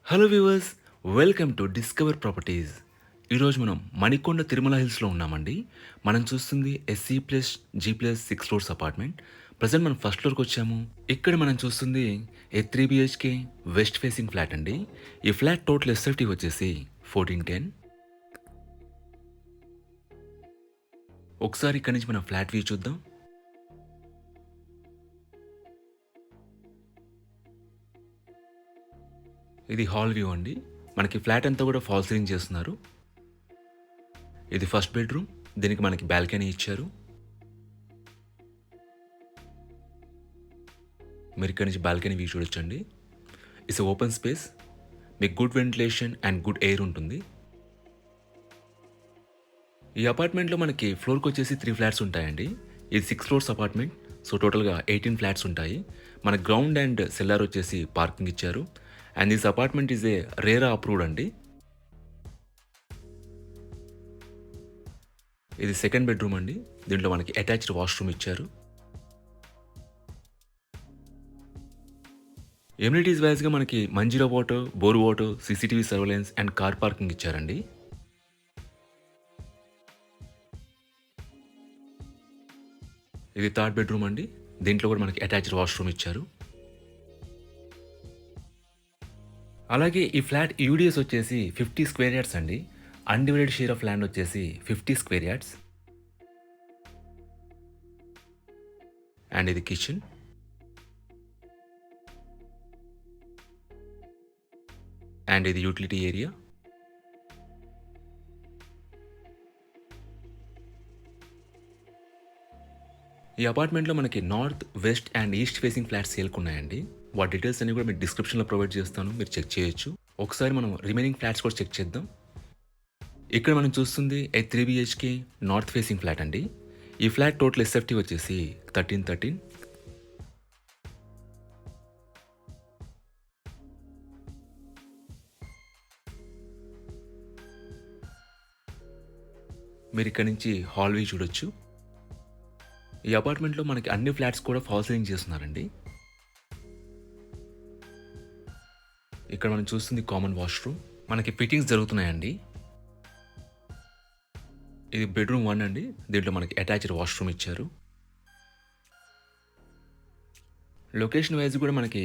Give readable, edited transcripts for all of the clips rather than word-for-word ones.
Hello viewers, welcome to Discover Properties. ఈరోజు మనం మణికొండ తిరుమల హిల్స్లో ఉన్నామండి. మనం చూస్తుంది SC plus G plus 6 floors apartment. Present మనం ఫస్ట్ ఫ్లోర్కి వచ్చాము. ఇక్కడ మనం చూస్తుంది a 3 BHK west facing flat అండి. ఈ ఫ్లాట్ టోటల్ ఎస్ఎఫ్టీ వచ్చేసి 1410. ఒకసారి ఇక్కడ నుంచి మనం ఫ్లాట్ వ్యూ చూద్దాం. ఇది హాల్ వ్యూ అండి. మనకి ఫ్లాట్ అంతా కూడా ఫాల్ సీలింగ్ చేస్తున్నారు. ఇది ఫస్ట్ బెడ్రూమ్. దీనికి మనకి బాల్కనీ ఇచ్చారు. మీరు ఇక్కడ నుంచి బాల్కనీ వ్యూ చూడొచ్చండి. It's open space. మీకు good ventilation and good air ఉంటుంది. ఈ అపార్ట్మెంట్లో మనకి ఫ్లోర్కి వచ్చేసి 3 ఫ్లాట్స్ ఉంటాయండి. ఇది 6 ఫ్లోర్స్ అపార్ట్మెంట్. సో టోటల్గా 18 ఫ్లాట్స్ ఉంటాయి. మన గ్రౌండ్ అండ్ సెల్లార్ వచ్చేసి పార్కింగ్ ఇచ్చారు. And this apartment is a RERA approved అండి. ఇది సెకండ్ బెడ్రూమ్ అండి. దీంట్లో మనకి అటాచ్డ్ వాష్రూమ్ ఇచ్చారు. ఎమ్యూనిటీస్ వైజ్గా మనకి Manjira water, bore water, CCTV surveillance and car parking ఇచ్చారండి. ఇది థర్డ్ బెడ్రూమ్ అండి. దీంట్లో కూడా మనకి అటాచ్డ్ వాష్రూమ్ ఇచ్చారు. అలాగే ఈ ఫ్లాట్ యూడిఎస్ వచ్చేసి 50 స్క్వేర్ యార్డ్స్ అండి. అన్డివైడెడ్ షేర్ ఆఫ్ ల్యాండ్ వచ్చేసి 50 స్క్వేర్ యార్డ్స్. అండ్ ఇది కిచెన్. అండ్ ఇది యూటిలిటీ ఏరియా. ఈ అపార్ట్మెంట్లో మనకి north, west and east facing flats సేల్కున్నాయండి. వాటి డీటెయిల్స్ అన్ని కూడా మీకు డిస్క్రిప్షన్లో ప్రొవైడ్ చేస్తాను, మీరు చెక్ చేయొచ్చు. ఒకసారి మనం రిమైనింగ్ ఫ్లాట్స్ కూడా చెక్ చేద్దాం. ఇక్కడ మనం చూస్తుంది a 3 BHK north facing flat అండి. ఈ ఫ్లాట్ టోటల్ ఎస్ఎఫ్టీ వచ్చేసి 1313. మీరు ఇక్కడ నుంచి హాల్ వ్యూ చూడొచ్చు. ఈ అపార్ట్మెంట్లో మనకి అన్ని ఫ్లాట్స్ కూడా ఫాల్ సీలింగ్ చేస్తున్నారండి. ఇక్కడ మనం చూస్తుంది కామన్ వాష్రూమ్. మనకి ఫిట్టింగ్స్ జరుగుతున్నాయండి. ఇది బెడ్రూమ్ 1 అండి. దీంట్లో మనకి అటాచ్డ్ వాష్రూమ్ ఇచ్చారు. లొకేషన్ వైజ్ కూడా మనకి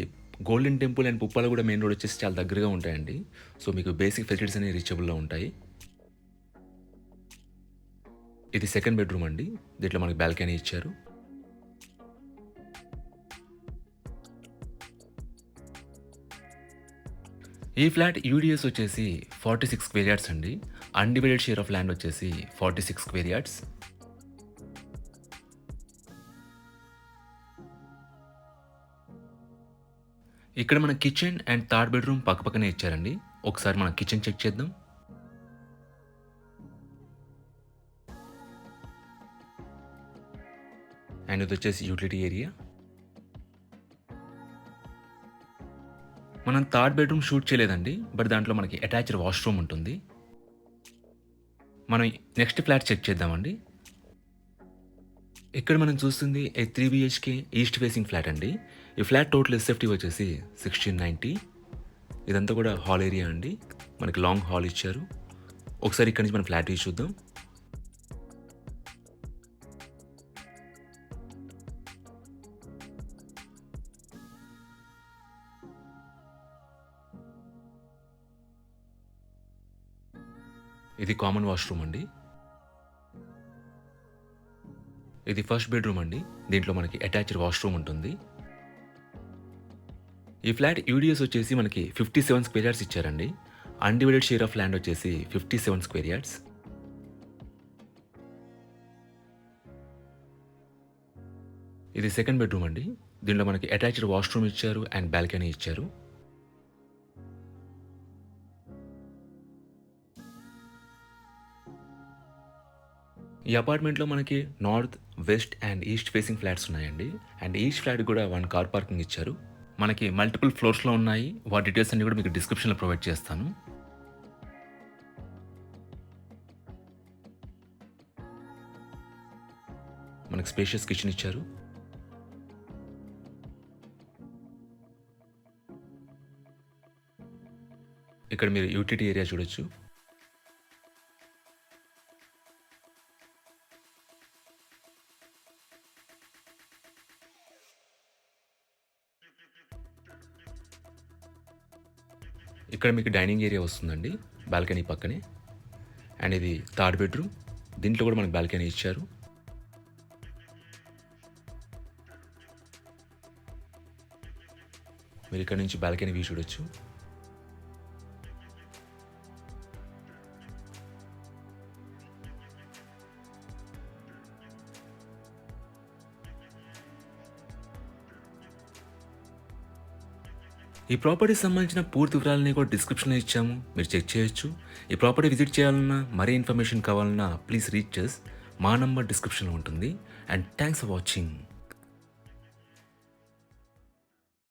గోల్డెన్ టెంపుల్ అండ్ పుప్పాల కూడా మెయిన్ రోడ్ వచ్చేసి చాలా దగ్గరగా ఉంటాయండి. సో మీకు బేసిక్ ఫెసిలిటీస్ అనేవి రీచబుల్లో ఉంటాయి. ఇది సెకండ్ బెడ్రూమ్ అండి. దీంట్లో మనకి బాల్కనీ ఇచ్చారు. ఈ ఫ్లాట్ యూడిఎస్ వచ్చేసి 46 స్క్వేర్ యార్డ్స్ అండి. అన్డివైడెడ్ షేర్ ఆఫ్ ల్యాండ్ వచ్చేసి 46 స్క్వేర్ యార్డ్స్. ఇక్కడ మన కిచెన్ అండ్ థర్డ్ బెడ్రూమ్ పక్కపక్కనే ఇచ్చారండి. ఒకసారి మన కిచెన్ చెక్ చేద్దాం. అండ్ ఇది వచ్చేసి యూటిలిటీ ఏరియా. మనం థర్డ్ బెడ్రూమ్ షూట్ చేయలేదండి, బట్ దాంట్లో మనకి అటాచ్డ్ వాష్రూమ్ ఉంటుంది. మనం నెక్స్ట్ ఫ్లాట్ చెక్ చేద్దామండి. ఇక్కడ మనం చూస్తుంది a 3 BHK east facing flat అండి. ఈ ఫ్లాట్ టోటల్ ఎస్ఎఫ్టీ వచ్చేసి 1690. ఇదంతా కూడా హాల్ ఏరియా అండి. మనకి లాంగ్ హాల్ ఇచ్చారు. ఒకసారి ఇక్కడ నుంచి మనం ఫ్లాట్ వ్యూ చూద్దాం. ఇది కామన్ వాష్రూమ్ అండి. ఇది ఫస్ట్ బెడ్రూమ్ అండి. దీంట్లో మనకి అటాచ్డ్ వాష్రూమ్ ఉంటుంది. ఈ ఫ్లాట్ యూడిఎస్ వచ్చేసి మనకి 57 స్క్వేర్ యార్డ్స్ ఇచ్చారండి. అన్డివైడెడ్ షేర్ ఆఫ్ ల్యాండ్ వచ్చేసి 57 స్క్వేర్ యార్డ్స్. ఇది సెకండ్ బెడ్రూమ్ అండి. దీంట్లో మనకి అటాచ్డ్ వాష్రూమ్ ఇచ్చారు అండ్ బాల్కనీ ఇచ్చారు. ఈ అపార్ట్మెంట్లో మనకి north, west and east facing flats ఉన్నాయండి. అండ్ ఈస్ట్ ఫ్లాట్ కూడా 1 కార్ పార్కింగ్ ఇచ్చారు. మనకి మల్టిపుల్ ఫ్లోర్స్లో ఉన్నాయి. వాటి డీటెయిల్స్ అన్ని కూడా మీకు డిస్క్రిప్షన్లో ప్రొవైడ్ చేస్తాను. మనకి స్పేషియస్ కిచెన్ ఇచ్చారు. ఇక్కడ మీరు యూటిలిటీ ఏరియా చూడొచ్చు. ఇక్కడ మీకు డైనింగ్ ఏరియా వస్తుందండి బాల్కనీ పక్కనే. అండ్ ఇది థర్డ్ బెడ్రూమ్. దీంట్లో కూడా మనకు బాల్కనీ ఇచ్చారు. మీరు ఇక్కడ నుంచి బాల్కనీ వ్యూ చూడొచ్చు. ఈ ప్రాపర్టీకి సంబంధించిన పూర్తి వివరాలని కూడా డిస్క్రిప్షన్లో ఇచ్చాము, మీరు చెక్ చేయొచ్చు. ఈ ప్రాపర్టీ విజిట్ చేయాలన్నా, మరీ ఇన్ఫర్మేషన్ కావాలన్నా ప్లీజ్ రీచ్ అస్. మా నంబర్ డిస్క్రిప్షన్లో ఉంటుంది. And thanks for watching.